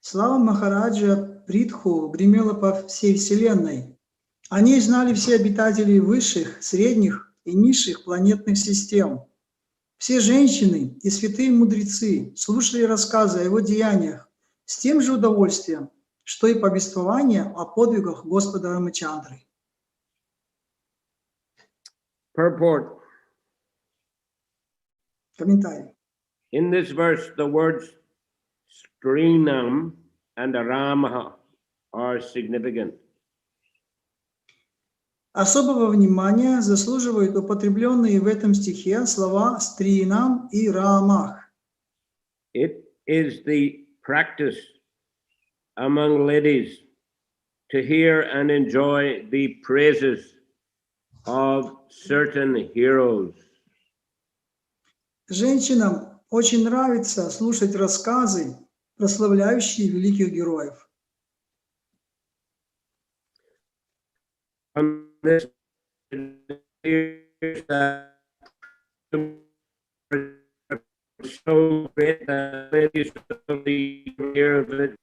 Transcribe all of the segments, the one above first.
Слава Махараджа Притху гремела по всей Вселенной. О ней знали все обитатели высших, средних и низших планетных систем. Все женщины и святые мудрецы слушали рассказы о его деяниях с тем же удовольствием, что и повествование о подвигах Господа Рамачандры. Purport. Комментарий. In this verse, the words Srinam and Rama are significant. Особого внимания заслуживают употребленные в этом стихе слова «стринам» и «рамах». It is the practice among ladies to hear and enjoy the praises of certain heroes. Женщинам очень нравится слушать рассказы, прославляющие великих героев. From this, so great that ladies will hear of it.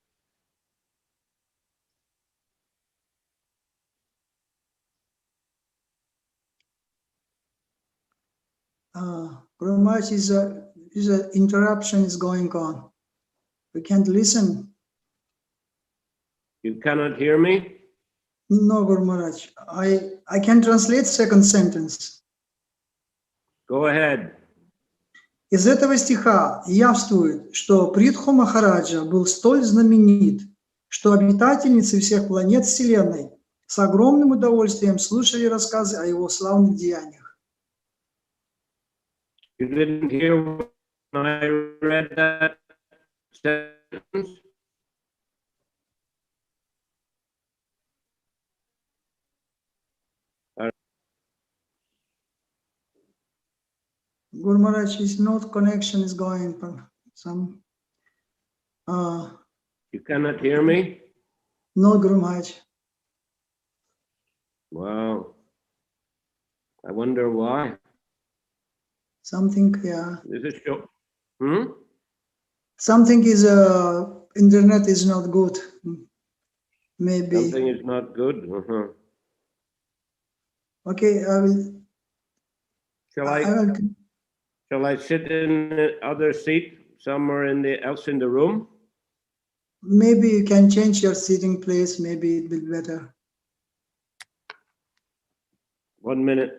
Guru Maharaj, is a interruption is going on. We can't listen. You cannot hear me? No, Guru Maharaj. I can translate second sentence. Go ahead. Из этого стиха явствует, что Притху Махараджа был столь знаменит, что обитательницы всех планет Вселенной с огромным удовольствием слушали рассказы о его славных деяниях. You didn't hear when I read that sentence? Guru Maharaj, his note connection is going from some. You cannot hear me? No, Guru Maharaj. Wow. I wonder why. Something, yeah. Is it show? Something is internet is not good. Maybe. Something is not good. Okay, I will. Shall I sit in the other seat somewhere else in the room? Maybe you can change your seating place. Maybe it will be better. 1 minute.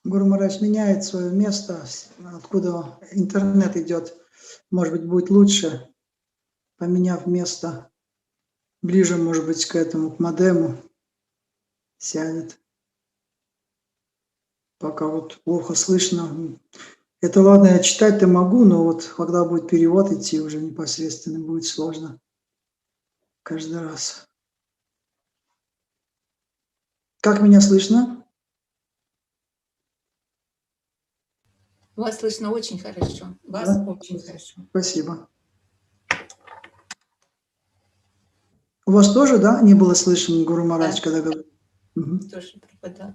Гуру Махарадж меняет свое место, откуда интернет идет. Может быть, будет лучше, поменяв место. Ближе, может быть, к этому, к модему сядет. Пока вот плохо слышно. Это ладно, я читать-то могу, но вот когда будет перевод идти, уже непосредственно будет сложно. Каждый раз. Как меня слышно? Вас слышно очень хорошо. Вас очень хорошо. Спасибо. У вас тоже, да, не было слышно, Гуру Махарадж, когда говорил? Тоже пропадал.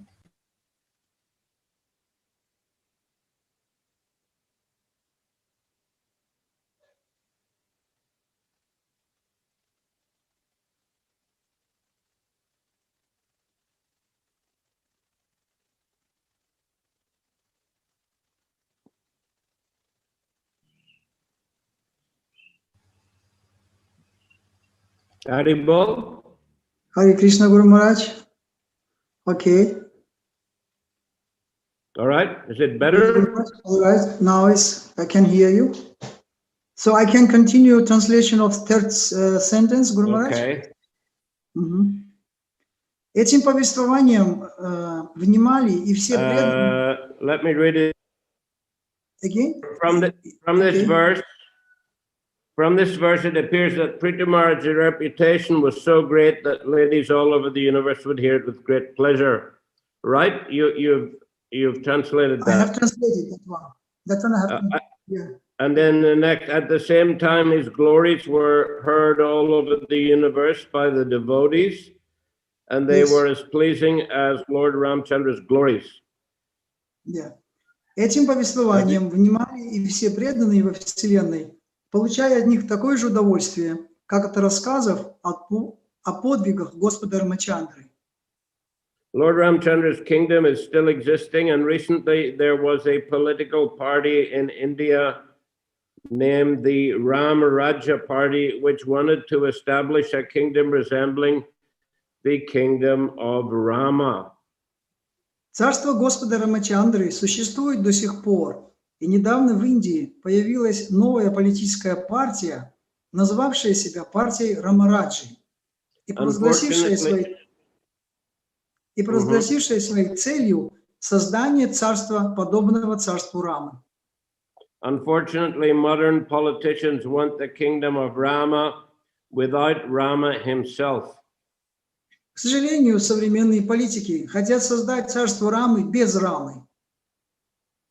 Haribol. Харе Кришна, Гуру Махарадж. Окей. All right, is it better? All right, now I can hear you. So I can continue translation of third sentence, Guru Maharaj. Okay. Мгм. Этим повествованием внимали и все преданные. Let me read it Again? from this Okay. verse. From this verse, it appears that Prithu Maharaj's reputation was so great that ladies all over the universe would hear it with great pleasure. Right? You've translated I have that. translated that one. That one I have. Yeah. And then the next, at the same time, his glories were heard all over the universe by the devotees, and they Yes. were as pleasing as Lord Ramchandra's glories. Yeah. Этим повествованием внимали и все преданные во Вселенной, получая от них такое же удовольствие, как от рассказов о подвигах Господа Рамачандры. Lord Ramchandra's kingdom is still existing, and recently there was a political party in India named the Ram Raja Party, which wanted to establish a kingdom resembling the kingdom of Rama. Царство Господа Рамачандры существует до сих пор, и недавно в Индии появилась новая политическая партия, назвавшая себя партией Рамараджи, и провозгласившая своей целью создание царства, подобного царству Рамы. Unfortunately, modern politicians want the kingdom of Rama without Rama himself. К сожалению, современные политики хотят создать царство Рамы без Рамы.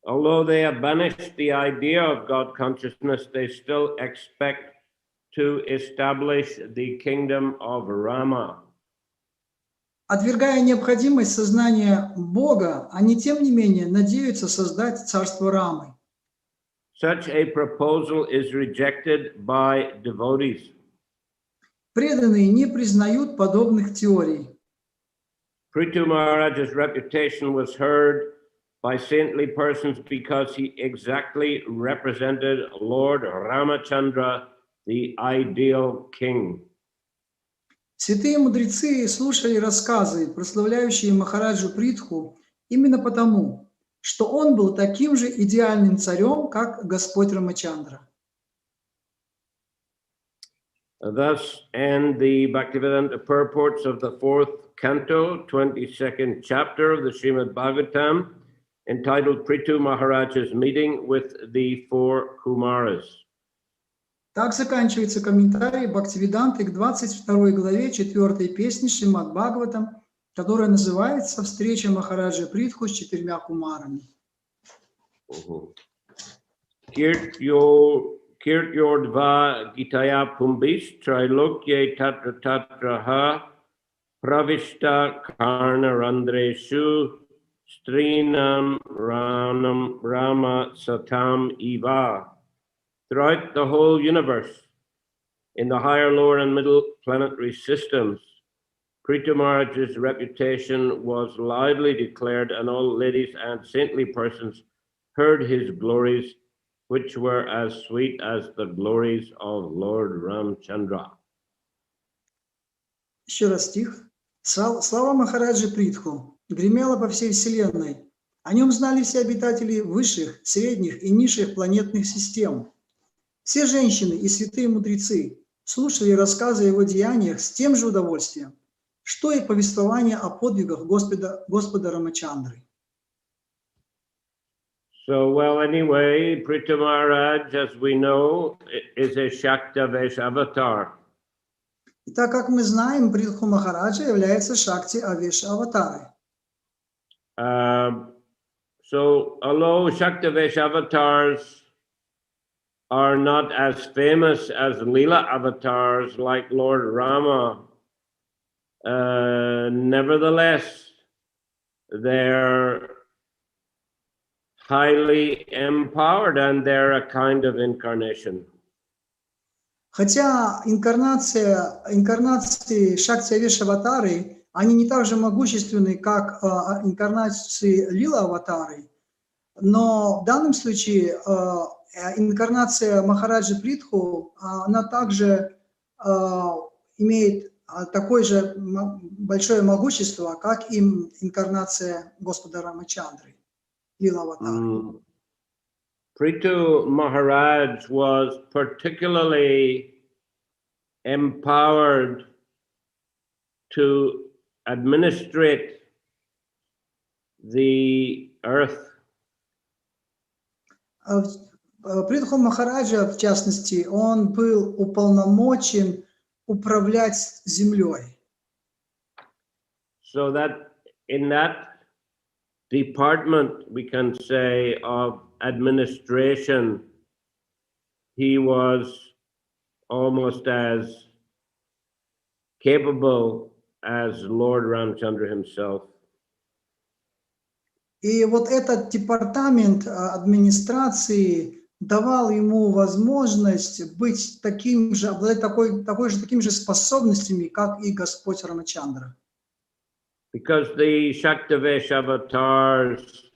Although they have banished the idea of God consciousness, they still expect to establish the kingdom of Rama. Отвергая необходимость сознания Бога, они тем не менее надеются создать царство Рамы. Such a proposal is rejected by devotees. Преданные не признают подобных теорий. Prithu Maharaj's reputation was heard by saintly persons because he exactly represented Lord Ramachandra, the ideal king. Святые мудрецы слушали рассказы, прославляющие Махараджу Притху, именно потому, что он был таким же идеальным царем, как Господь Рамачандра. Thus end the Bhaktivedanta purports of the 4th canto, 22nd chapter of the Srimad Bhagavatam, entitled Prithu Maharaj's Meeting with the Four Kumaras. Так заканчивается комментарий Бхактиведанты к 22 главе 4 песни Шримад Бхагаватам, которая называется «Встреча Махараджа Притху с 4 кумарами». Kirtyordva Gitaya Pumbis Trilokye Tatra Tatraha Pravishta Karna Randreshu Strinam Rama Satam Eva. Throughout the whole universe, in the higher, lower, and middle planetary systems, Prithu Maharaj's reputation was loudly declared, and all ladies and saintly persons heard his glories, which were as sweet as the glories of Lord Ramchandra. Еще раз стих. Слава Махараджи Притху гремела по всей Вселенной. О нем знали все обитатели высших, средних и низших планетных систем. Все женщины и святые мудрецы слушали рассказы о его деяниях с тем же удовольствием, что и повествование о подвигах Господа Рамачандры. So, well, anyway, Prithu Maharaj, as we know, is a Shaktavesh avatar. Итак, как мы знаем, Притху Махараджа является Шакти Авеш аватарой. So, although Shaktavesh avatars are not as famous as Leela avatars like Lord Rama, nevertheless, they're highly empowered and they're a kind of incarnation. Хотя инкарнации Шакти Авеш аватары, они не так же могущественны, как инкарнации Лила аватары, но в данном случае инкарнация Махараджи Притху, она также имеет такое же большое могущество, как и инкарнация Господа Рамачандры. лила-аватар. Prithu Maharaj was particularly empowered to administrate the earth. Притху Махараджа, в частности, он был уполномочен управлять землей. So that in that department, we can say, of administration, he was almost as capable as Lord Ramchandra himself. И вот этот департамент администрации давал ему возможность быть таким же, обладать такими же способностями, как и Господь Рамачандра. Because the Shaktavesh avatars,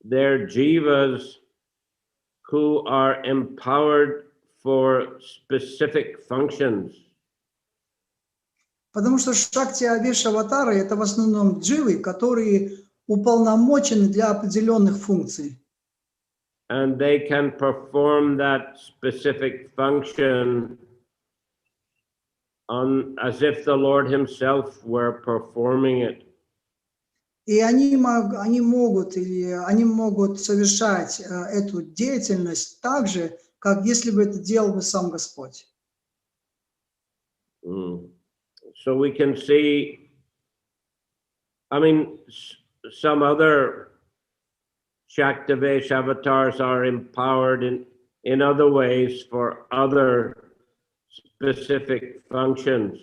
they're jivas who are empowered for specific functions. Потому что Шакти-Авеш-аватары — это в основном дживы, которые уполномочены для определенных функций. And they can perform that specific function as if the Lord himself were performing it. И они могут совершать эту деятельность так же, как если бы это делал бы сам Господь. So we can see, I mean, some other Shaktavesh avatars are empowered in other ways for other specific functions.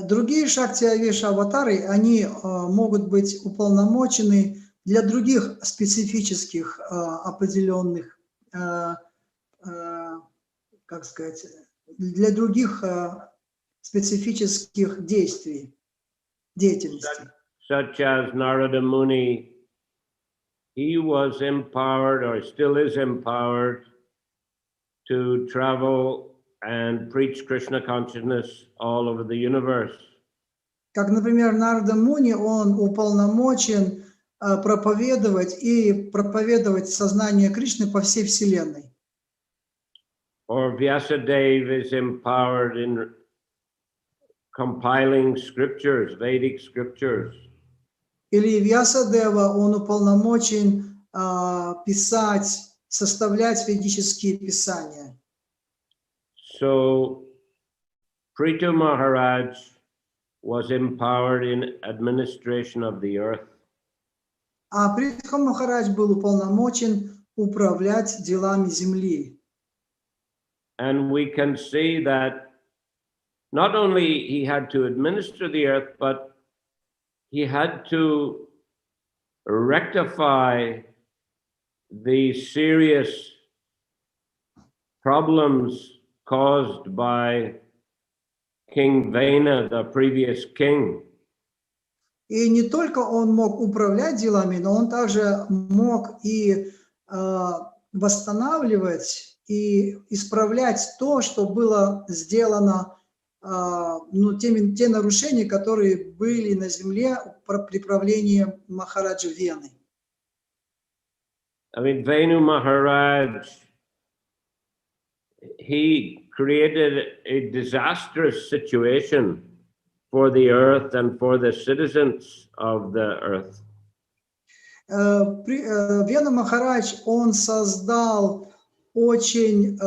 Другие Шакти-Авеш-аватары, они могут быть уполномочены для других специфических определенных, как сказать, для других специфических деятельностей. Such as Narada Muni, he was empowered, or still is empowered, to travel and preach Krishna consciousness all over the universe. Как, например, Нарада Муни, он уполномочен проповедовать сознание Кришны по всей Вселенной. Or Vyasadeva is empowered in compiling scriptures, Vedic scriptures. Или Вьясадева, он уполномочен составлять ведические писания. So Prithu Maharaj was empowered in administration of the earth. А Притху Махарадж был уполномочен управлять делами земли. And we can see that not only he had to administer the earth, but he had to rectify the serious problems caused by King Vena, the previous king. И не только он мог управлять делами, но он также мог и восстанавливать и исправлять то, что было сделано, те нарушения, которые были на земле при правлении Махараджа Вены. I mean, Venu Maharaj, he created a disastrous situation for the earth and for the citizens of the earth. Вена Махарадж, он создал очень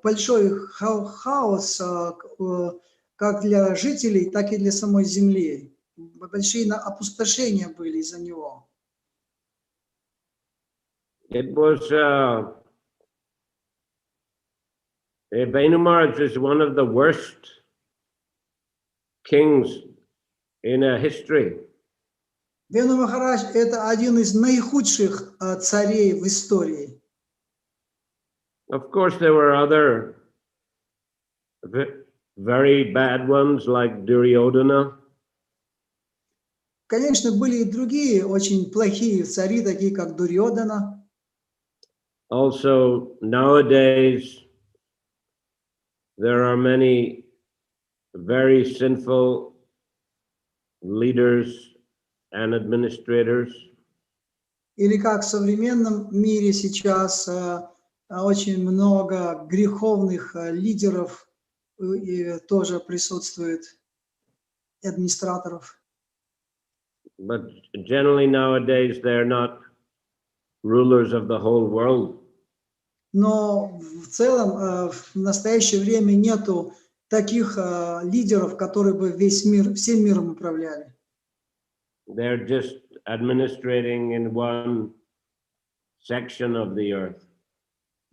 большой хаос как для жителей, так и для самой земли. Большие опустошения были из-за него. It was Venu Maharaj is one of the worst kings in history. Вену Махарадж – это один из наихудших царей в истории. Of course, there were other very bad ones like Duryodhana. Конечно, были и другие очень плохие цари, такие как Дурьодана. Also, nowadays, there are many very sinful leaders and administrators. Или как в современном мире сейчас очень много греховных лидеров и тоже присутствует, администраторов. But generally nowadays they're not rulers of the whole world. Но в целом в настоящее время нету таких лидеров, которые бы весь мир, всем миром управляли. They're just administrating in one section of the earth.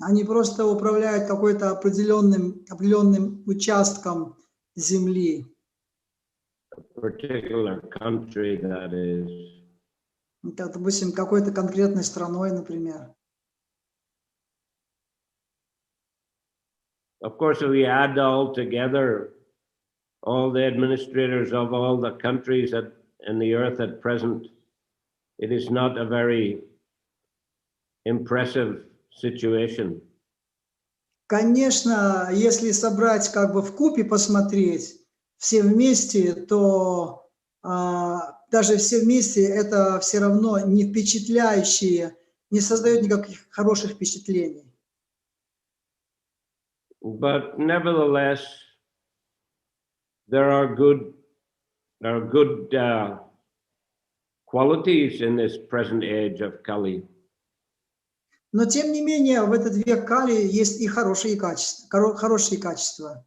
Они просто управляют какой-то определенным участком земли. A particular country, that is. Допустим, какой-то конкретной страной, например. Of course, if we add all together, all the administrators of all the countries in the earth at present, it is not a very impressive situation. Конечно, если собрать как бы вкупе посмотреть все вместе, то даже все вместе это все равно не впечатляющие, не создает никаких хороших впечатлений. But nevertheless, there are good qualities in this present age of Kali. Но тем не менее, в этот век Кали есть и хорошие качества.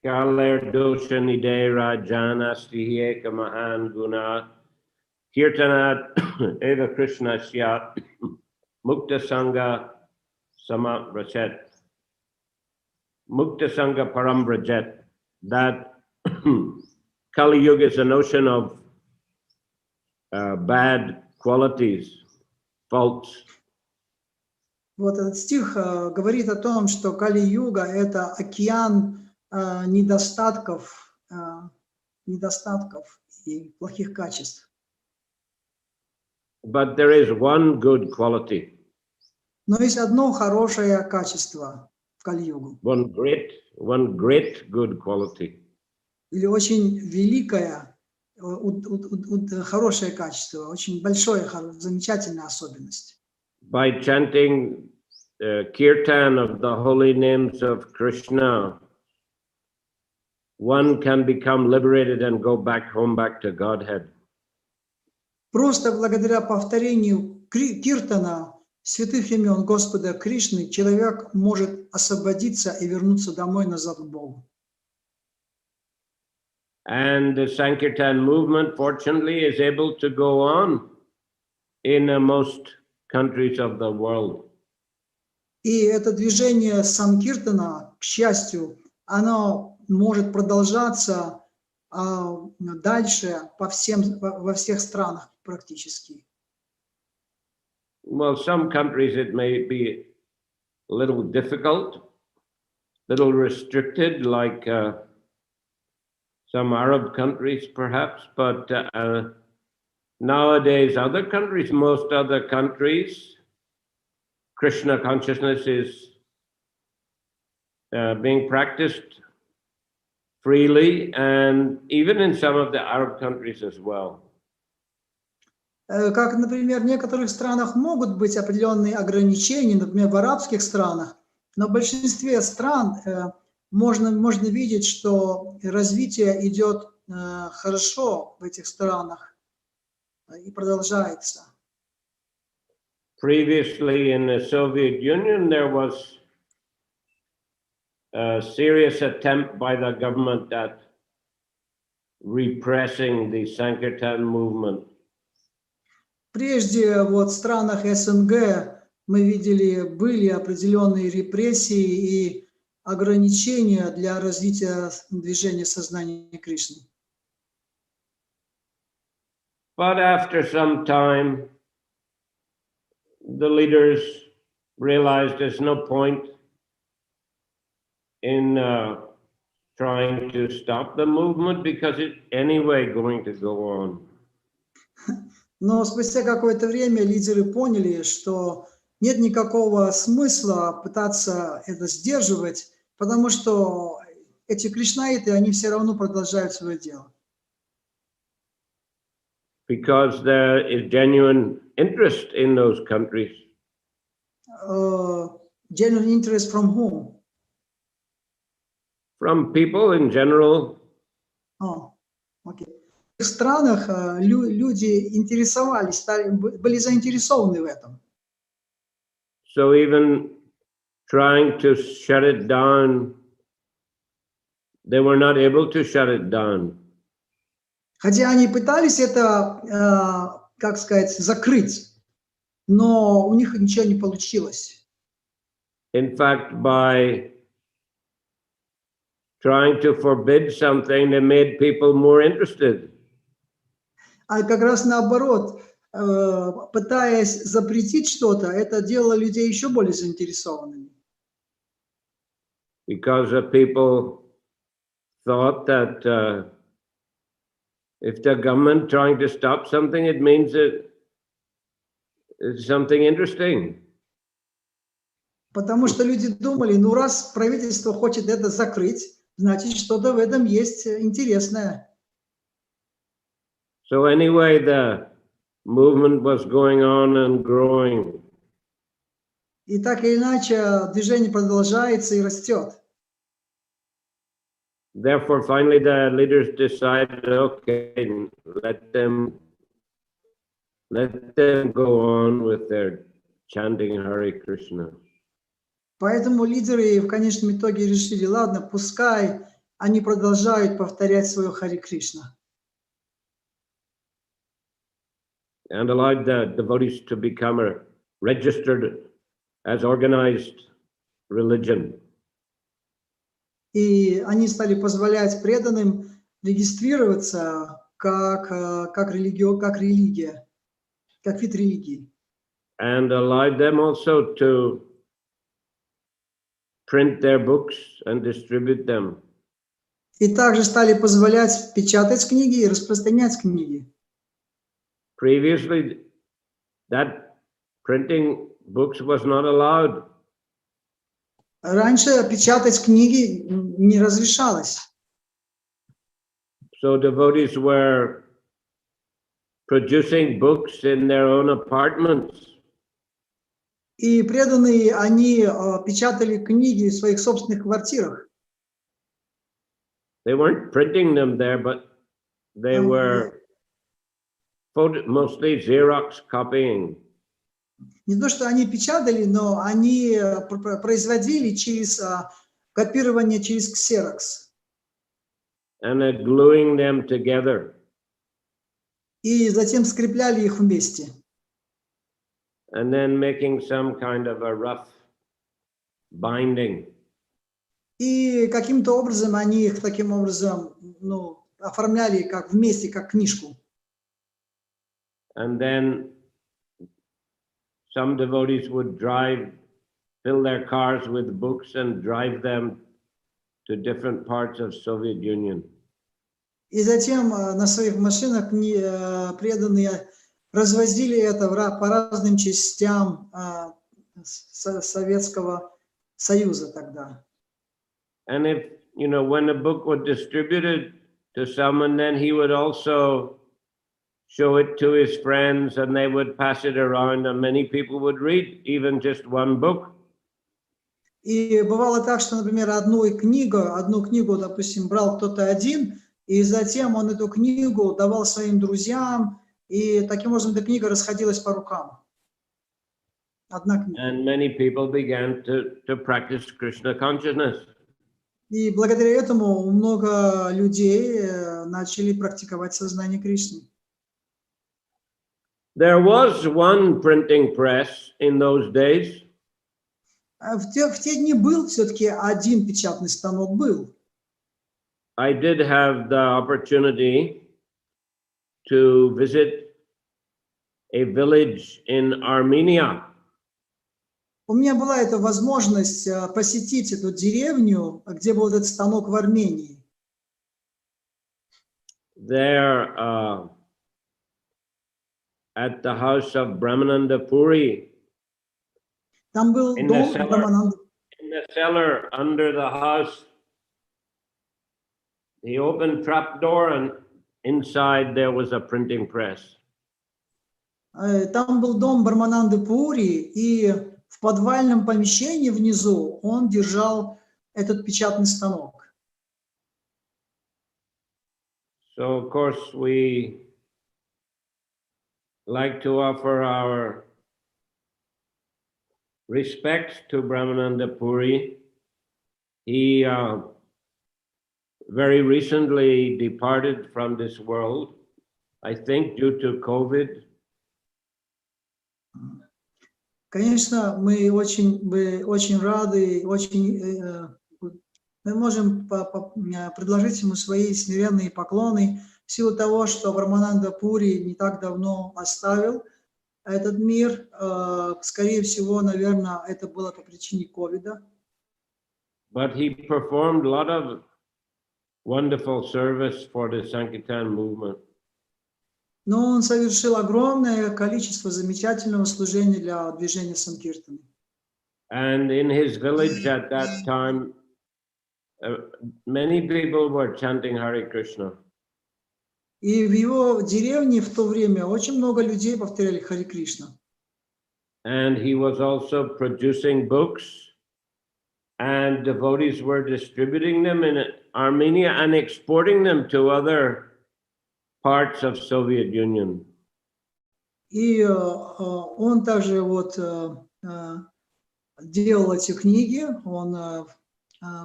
Kaler dosha nidera janasti eka mahan guna kirtanat eva Krishna syat mukta sangha samavrachet mukta sangha paramvrachet. That Kali Yuga is a notion of bad qualities, faults. Вот этот стих говорит о том, что Кали-юга – это океан недостатков и плохих качеств. But there is one good quality. Но есть одно хорошее качество в Кали-югу. One great good quality. Или очень великое, хорошее качество, очень большое, замечательная особенность. By chanting kirtan of the holy names of Krishna, one can become liberated and go back home, back to Godhead. Просто благодаря повторению киртана святых имен Господа Кришны человек может освободиться и вернуться домой назад к Богу. And the Sankirtan movement, fortunately, is able to go on in most countries of the world. И это движение Санкиртана, к счастью, оно может продолжаться дальше во всех странах практически. Well, some countries it may be a little difficult, little restricted, like some Arab countries perhaps, but nowadays other countries, most other countries, Krishna consciousness is being practiced freely, and even in some of the Arab countries as well. Как, например, в некоторых странах могут быть определенные ограничения, например, в арабских странах, но в большинстве стран можно видеть, что развитие идет хорошо в этих странах и продолжается. Previously in the Soviet Union, there was a serious attempt by the government at repressing the Sankirtan movement. Прежде вот в странах СНГ мы видели, были определенные репрессии и ограничения для развития движения сознания Кришны. But after some time, the leaders realized there's no point in trying to stop the movement because it's anyway going to go on. Но спустя какое-то время лидеры поняли, что нет никакого смысла пытаться это сдерживать, потому что эти кришнаиты, они все равно продолжают свое дело. Because there is genuine interest in those countries. Genuine interest from whom? From people in general. Окей. В странах люди интересовались, были заинтересованы в этом. So even trying to shut it down, they were not able to shut it down. Хотя они пытались это, как сказать, закрыть, но у них ничего не получилось. In fact, by trying to forbid something, they made people more interested. А как раз наоборот, пытаясь запретить что-то, это делало людей еще более заинтересованными. Because the people thought that if the government trying to stop something, it means that it's something interesting. Потому что люди думали, ну раз правительство хочет это закрыть, значит что-то в этом есть интересное. So anyway, the movement was going on and growing. И так или иначе движение продолжается и растет. Therefore, finally, the leaders decided, okay, let them go on with their chanting Hare Krishna. Поэтому лидеры в конечном итоге решили, ладно, пускай они продолжают повторять свое Харе Кришна. And allowed the devotees to become registered as organized religion. И они стали позволять преданным регистрироваться как религия, как вид религии. And allowed them also to print their books and distribute them. И также стали позволять печатать книги и распространять книги. Previously, that printing books was not allowed. Раньше печатать книги не разрешалось. So devotees were producing books in their own apartments. И преданные, они печатали книги в своих собственных квартирах. They weren't printing them there, but they were mostly Xerox copying. Не то, что они печатали, но они производили через копирование через Xerox. And gluing them together. И затем скрепляли их вместе. And then making some kind of a rough binding. И каким-то образом они их таким образом, оформляли как вместе, как книжку. And then some devotees would fill their cars with books and drive them to different parts of Soviet Union. И затем на своих машинах преданные развозили это по разным частям Советского Союза тогда. And if, when a book was distributed to someone, then he would also show it to his friends and they would pass it around and many people would read even just one book. И бывало так, что, например, одну книгу, допустим, брал кто-то один, и затем он эту книгу давал своим друзьям, и таким образом эта книга расходилась по рукам. Одна книга. And many people began to practice Krishna consciousness. И благодаря этому много людей начали практиковать сознание Кришны. There was one printing press in those days. В те дни был все-таки один печатный станок был. I did have the opportunity to visit a village in Armenia. У меня была эта возможность посетить эту деревню, где был этот станок в Армении. There, at the house of Brahmananda Puri. Там был дом Брамананда. In the cellar under the house, he opened trap door and inside there was a printing press. Там был дом Брамананды Пури, и в подвальном помещении внизу он держал этот печатный станок. So, of course, we like to offer our respects to Brahmananda Puri. He very recently departed from this world, I think due to COVID. Конечно, мы очень рады, мы можем предложить ему свои смиренные поклоны в силу того, что Брамананда Пури не так давно оставил этот мир. Скорее всего, наверное, это было по причине ковида. But he performed a lot of wonderful service for the Sankirtan movement. Но он совершил огромное количество замечательного служения для движения Санкиртаны. And in his village at that time, many people were chanting Hare Krishna. И в его деревне в то время очень много людей повторяли Харе Кришна. And he was also producing books, and devotees were distributing them in Armenia and exporting them to other parts of Soviet Union. И он также делал эти книги, он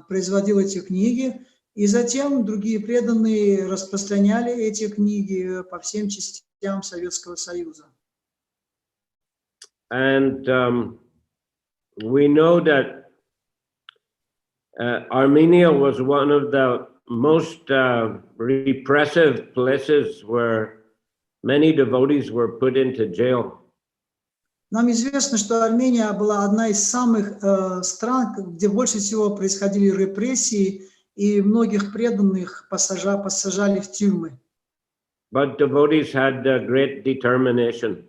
производил эти книги, и затем другие преданные распространяли эти книги по всем частям Советского Союза. And we know that Armenia was one of the most repressive places where many devotees were put into jail. Нам известно, что Армения была одна из самых стран, где больше всего происходили репрессии, и многих преданных посажали в тюрьмы. But devotees had great determination.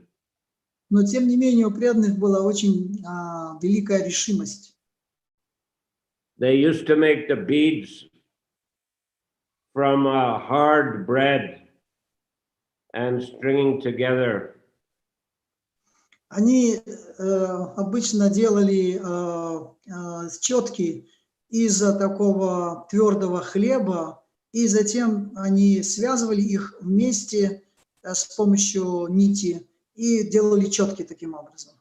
Но тем не менее у преданных была очень великая решимость. They used to make the beads from hard bread and stringing together. Они обычно делали четки из такого твердого хлеба, и затем они связывали их вместе с помощью нити и делали четки таким образом.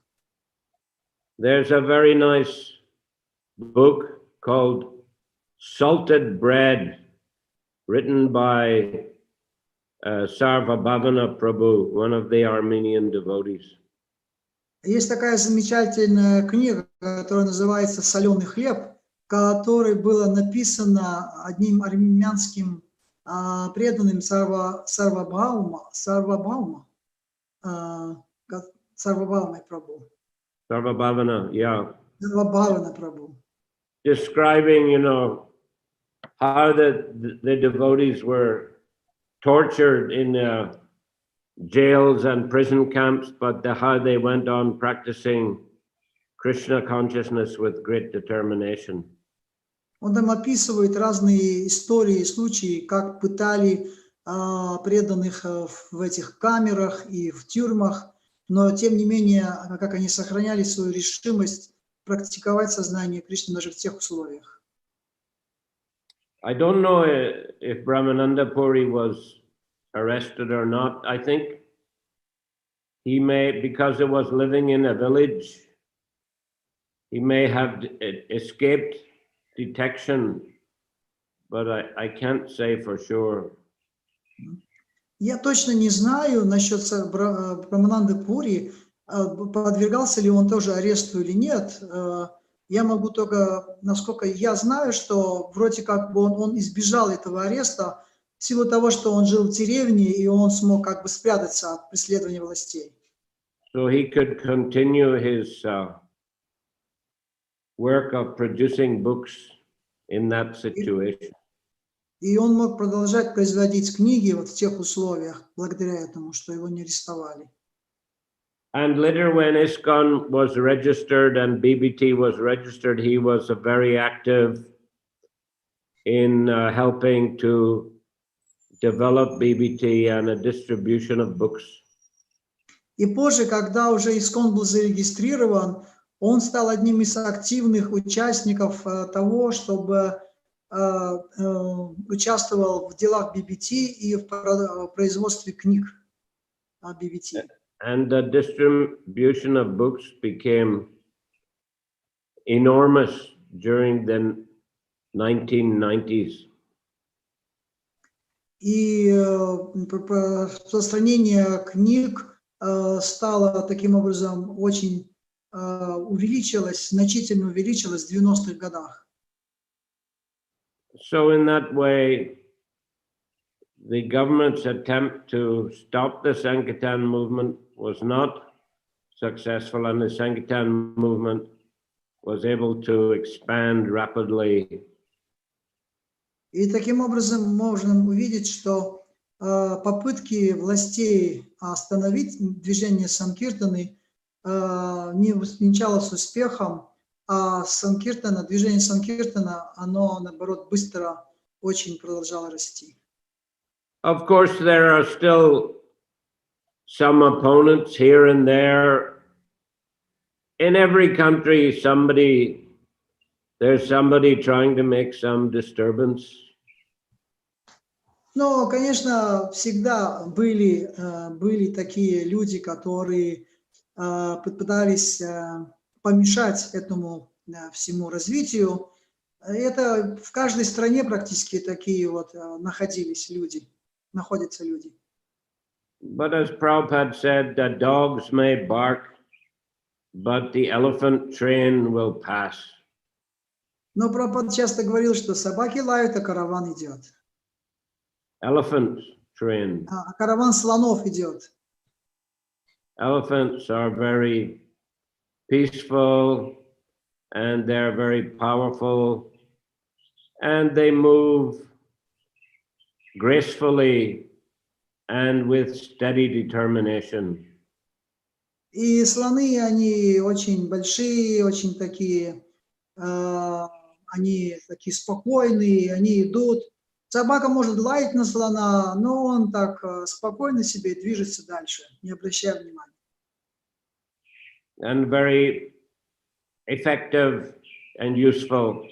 There's a very nice book called Salted Bread, written by Sarvabhavana Prabhu, one of the Armenian devotees. Есть такая замечательная книга, которая называется «Соленый хлеб», которой было написано одним армянским преданным Сарвабхаумой Прабху. Sarvabhavana, yeah. Сарвабхавана Прабху. Describing, how the devotees were tortured in jails and prison camps, but how they went on practicing Krishna consciousness with great determination. Он там описывает разные истории и случаи, как пытали преданных в этих камерах и в тюрьмах, но тем не менее, как они сохраняли свою решимость практиковать сознание Кришны даже в тех условиях. I don't know if Brahmananda Puri was arrested or not. I think he may, because he was living in a village, he may have escaped detection, but I can't say for sure. Я точно не знаю насчет Брамананды Пури, подвергался ли он тоже аресту или нет. Я могу только, насколько я знаю, что вроде как бы он избежал этого ареста в силу того, что он жил в деревне, и он смог как бы спрятаться от преследования властей. So he could continue his work of producing books in that situation. И он мог продолжать производить книги вот в тех условиях, благодаря этому, что его не арестовали. And later when ISKCON was registered and BBT was registered, he was very active in helping to develop BBT and a distribution of books. И позже, когда уже ИСККОН был зарегистрирован, он стал одним из активных участников того, чтобы участвовал в делах BBT и в производстве книг о BBT. And the distribution of books became enormous during the 1990s. И распространение книг стало таким образом очень увеличилось, значительно увеличилось в 90-х годах. So in that way, the government's attempt to stop the Sankirtan movement was not successful, and the Sankirtan movement was able to expand rapidly. И таким образом можно увидеть, что попытки властей остановить движение Санкиртаны не увенчалось успехом, а движение Санкиртана, оно, наоборот, быстро очень продолжало расти. Of course, there are still some opponents here and there. In every country, there's somebody trying to make some disturbance. Но, конечно, всегда были такие люди, которые пытались помешать этому всему развитию. Это в каждой стране практически такие вот находятся люди. But as Prabhupada said, the dogs may bark, but the elephant train will pass. Но Прабхупада часто говорил, что собаки лают, а караван идет. Elephant train. А караван слонов идет. Elephants are very peaceful, and they're very powerful, and they move gracefully and with steady determination. И слоны, они очень большие, очень такие, они такие спокойные, они идут. Собака может лаять на слона, но он так спокойно себе движется дальше, не обращая внимания. And very effective and useful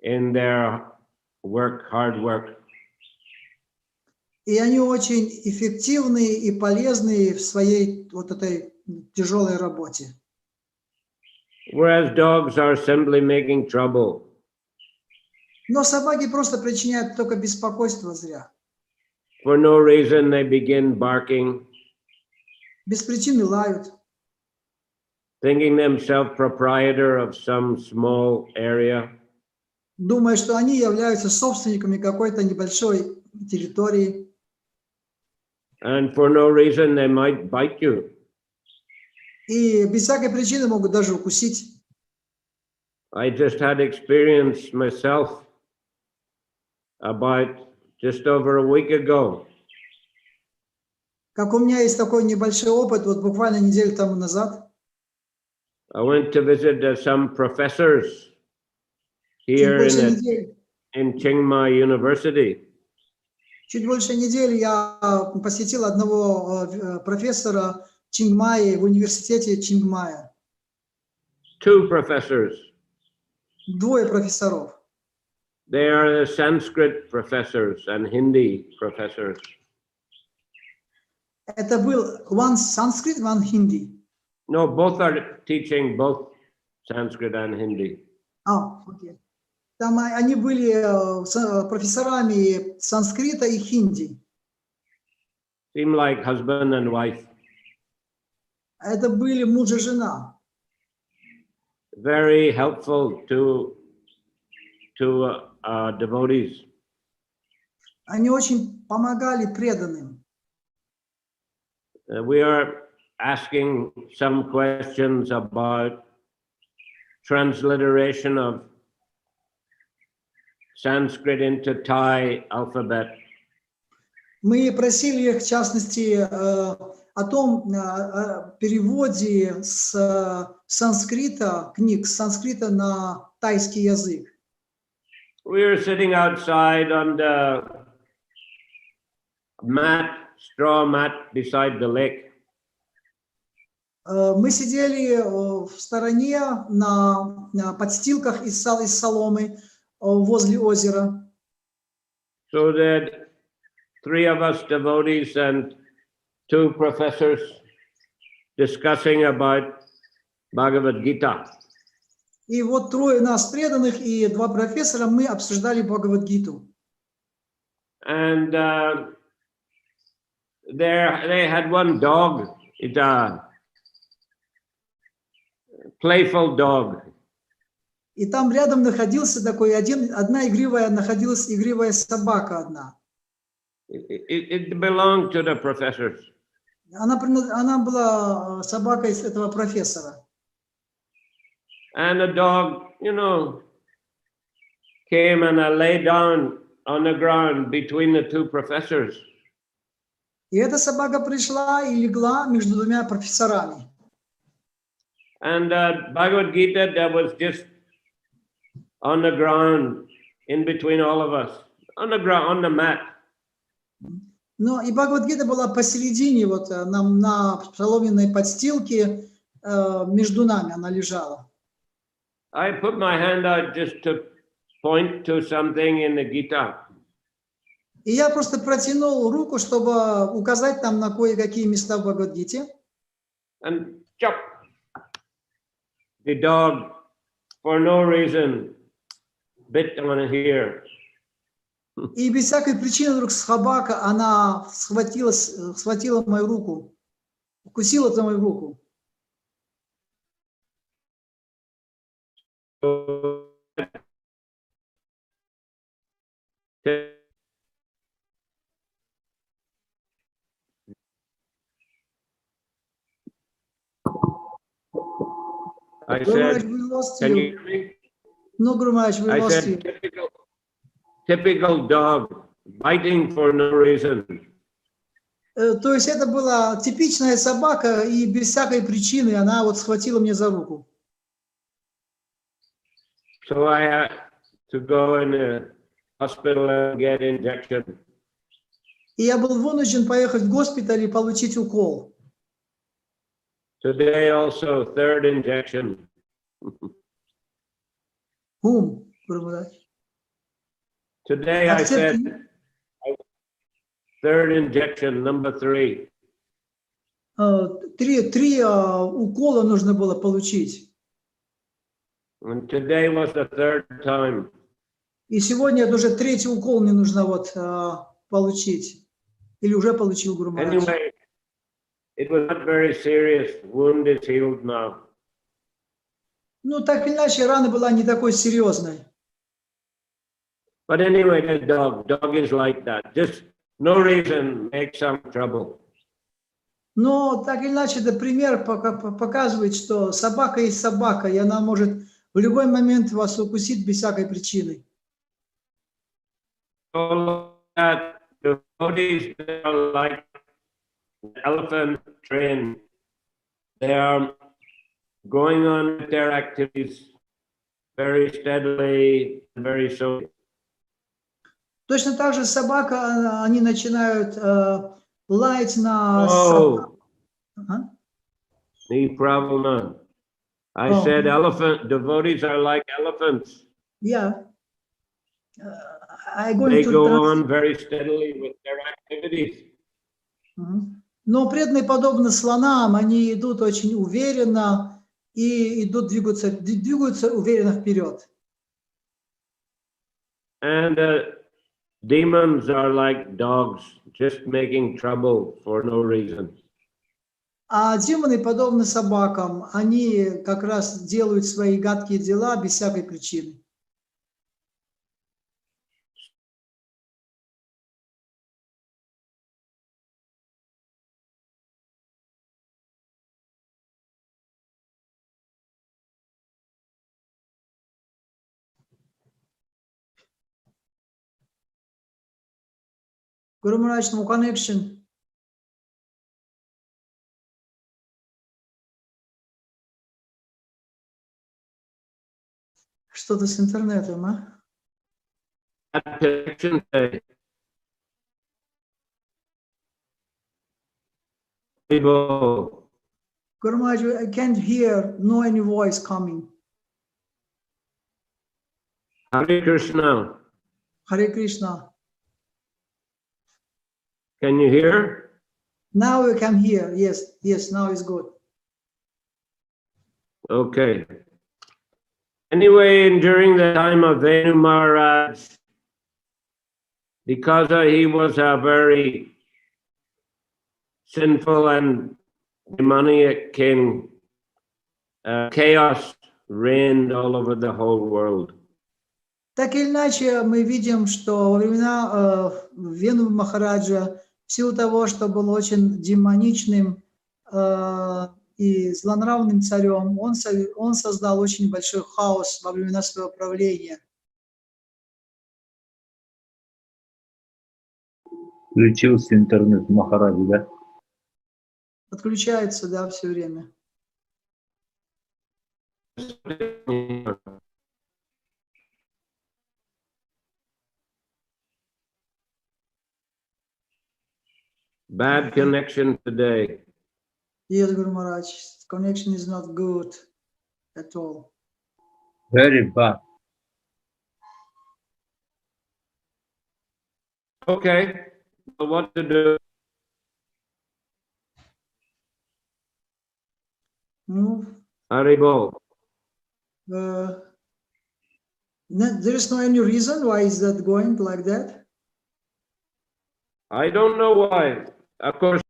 in their work, hard work. И они очень эффективные и полезные в своей вот этой тяжелой работе. Whereas dogs are simply making trouble. Но собаки просто причиняют только беспокойство зря. For no reason they begin barking, Без причины лают, thinking themselves proprietor of some small area. думая, что они являются собственниками какой-то небольшой территории. And for no reason they might bite you. И без всякой причины могут даже укусить. I just had experience myself about just over a week ago. Как у меня есть такой небольшой опыт, вот буквально неделю тому назад. I went to visit some professors here in Chiang Mai University. Чуть больше недели я посетил одного профессора Чингмая в университете Чингмая. Two professors. Двое профессоров. They are the Sanskrit professors and Hindi professors. Это был one Sanskrit, one Hindi. No, both are teaching both Sanskrit and Hindi. Окей. Там они были профессорами санскрита и хинди. Seem like husband and wife. Это были муж и жена. Very helpful to devotees. Они очень помогали преданным. We are asking some questions about transliteration of Sanskrit into Thai alphabet. Мы просили их, в частности, о том переводе с санскрита, книг с санскрита на тайский язык. We are sitting outside on the straw mat beside the lake. Мы сидели в стороне на подстилках из соломы возле озера. So that three of us devotees and two professors discussing about Bhagavad Gita. И вот трое нас преданных и два профессора, мы обсуждали Бхагавад-гиту. And they had one dog. It's a playful dog. И там рядом находился такой находилась игривая собака одна. It belonged to the professors. Она была собакой этого профессора. And the dog, came and lay down on the ground between the two professors. И эта собака пришла и легла между двумя профессорами. And Bhagavad Gita that was just on the ground in between all of us, on the ground, on the mat. Но и Бхагавад-гита была посередине, вот на соломенной подстилке, между нами она лежала. I put my hand out just to point to something in the Gita. И я просто протянул руку, чтобы указать там на кое-какие места в Бхагавад-гите. And chop, the dog, for no reason, bit on here. И без всякой причины вдруг собака, она схватила мою руку, укусила за мою руку. I Guru Maharaj, said, we lost can you. you hear me? No, Guru Maharaj, we I lost you. said, typical dog, biting for no reason. То есть это была типичная собака, и без всякой причины она вот схватила мне за руку. So I had to go in the hospital and get injection. И я был вынужден поехать в госпиталь и получить укол. Today also third injection. Whom, Guru Maharaj? Today I said third injection, number 3. Три укола нужно было получить. And today was the third time. И сегодня это уже третий укол мне нужно вот получить. Или уже получил Гуру Махарадж. Anyway, it was not very serious. Wound is healed now. Ну, так или иначе, рана была не такой серьезной. But anyway, the dog is like that. Just no reason, make some trouble. Но так или иначе, это пример показывает, что собака есть собака, и она может в любой момент вас укусить без всякой причины. So that the devotees are like elephant train. They are going on with their activities very steadily, very slowly. Точно так же собака, они начинают лаять на... Oh, the problem. I said elephant, devotees are like elephants. Yeah. They go on very steadily with their activities. Но преданные, подобно слонам, они идут очень уверенно и двигаются уверенно вперед. And demons are like dogs, just making trouble for no reason. А демоны, подобно собакам, они как раз делают свои гадкие дела без всякой причины. Guru Maharaj, no connection. Что-то с интернетом, а? Guru Maharaj, I can't hear, no any voice coming. Hare Krishna. Hare Krishna. Can you hear? Now we can hear. Yes, yes, now it's good. Okay. Anyway, during the time of Venu Maharaj, because he was a very sinful and demoniac king, chaos reigned all over the whole world. Так или иначе, мы видим, что во времена Вену Махараджа, в силу того, что был очень демоничным и злонравным царем, он создал очень большой хаос во времена своего правления. Включился интернет Махараджа, да? Подключается, да, все время. Bad connection today. Yes, Guru Maharaj, connection is not good at all. Very bad. Okay, so what to do? Ну, Haribol. there is no any reason why is that going like that. I don't know why. Of course,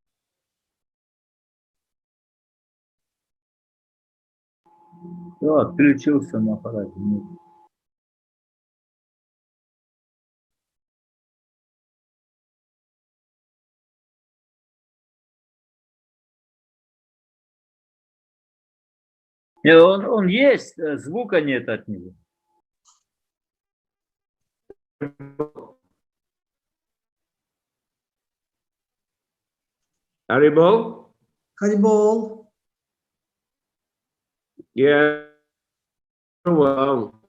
Все, отключился Махарадж. Нет. Нет, он есть, звука нет от него. Haribol? Харибол. Yeah. Well,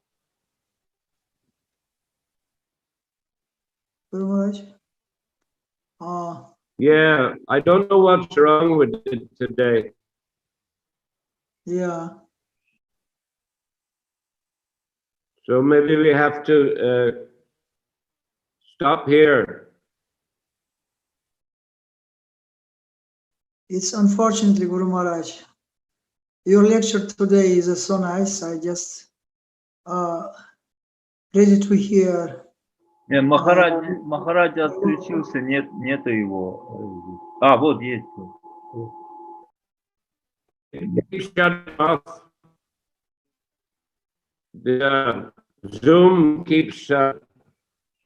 Guru Maharaj. yeah, I don't know what's wrong with it today. Yeah. So maybe we have to stop here. It's unfortunately, Guru Maharaj. Your lecture today is so nice. I just ready to hear. Махарадж отключился, нету его. А, вот есть. Shut off. The Zoom keeps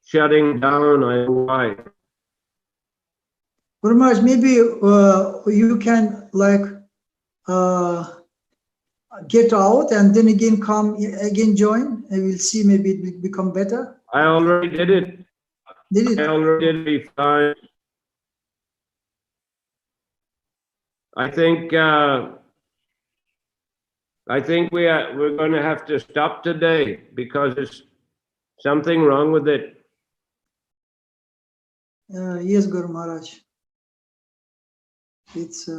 shutting down. I don't know why. Guru Maharaj, maybe you can like get out and then again come again join, and we'll see, maybe it will become better. I already did it. Did it? I already did it fine. I think we're going to have to stop today because there's something wrong with it. Yes, Guru Maharaj. It's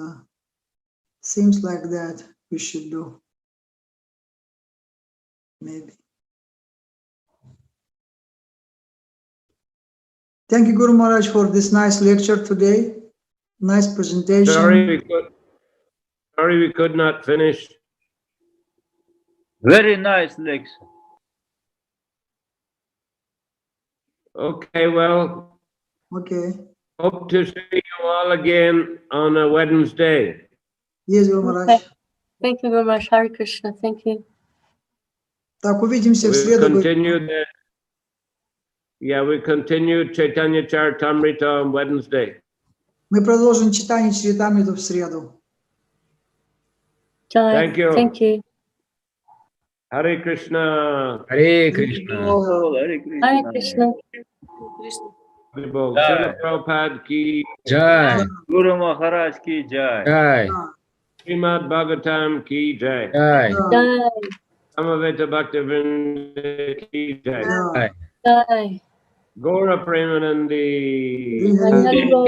seems like that we should do. Maybe. Thank you, Guru Maharaj, for this nice lecture today. Nice presentation. Sorry we could not finish. Very nice lecture. Okay, well, Okay. hope to see you all again on a Wednesday. Yes, Guru Maharaj. Okay. Thank you very much, Hare Krishna. Thank you. Так, увидимся в We'll среду. continue that. Yeah, we continue Chaitanya Charitamrita on Wednesday. Мы продолжим читание Чаритамриту в среду. Jai. Thank you. Thank you. Hare Krishna. Hare Krishna. Hare Krishna. Hare Krishna. Haribol. Jai. Srila Prabhupada ki Jai. Guru Maharaj ki jai. Jai. Srimad Bhagavatam ki jai. Jai. Jai. Samaveta Bhaktivinoda ki jai. Jai. Jai. Gaura Premanandi. Hare Hare Bol.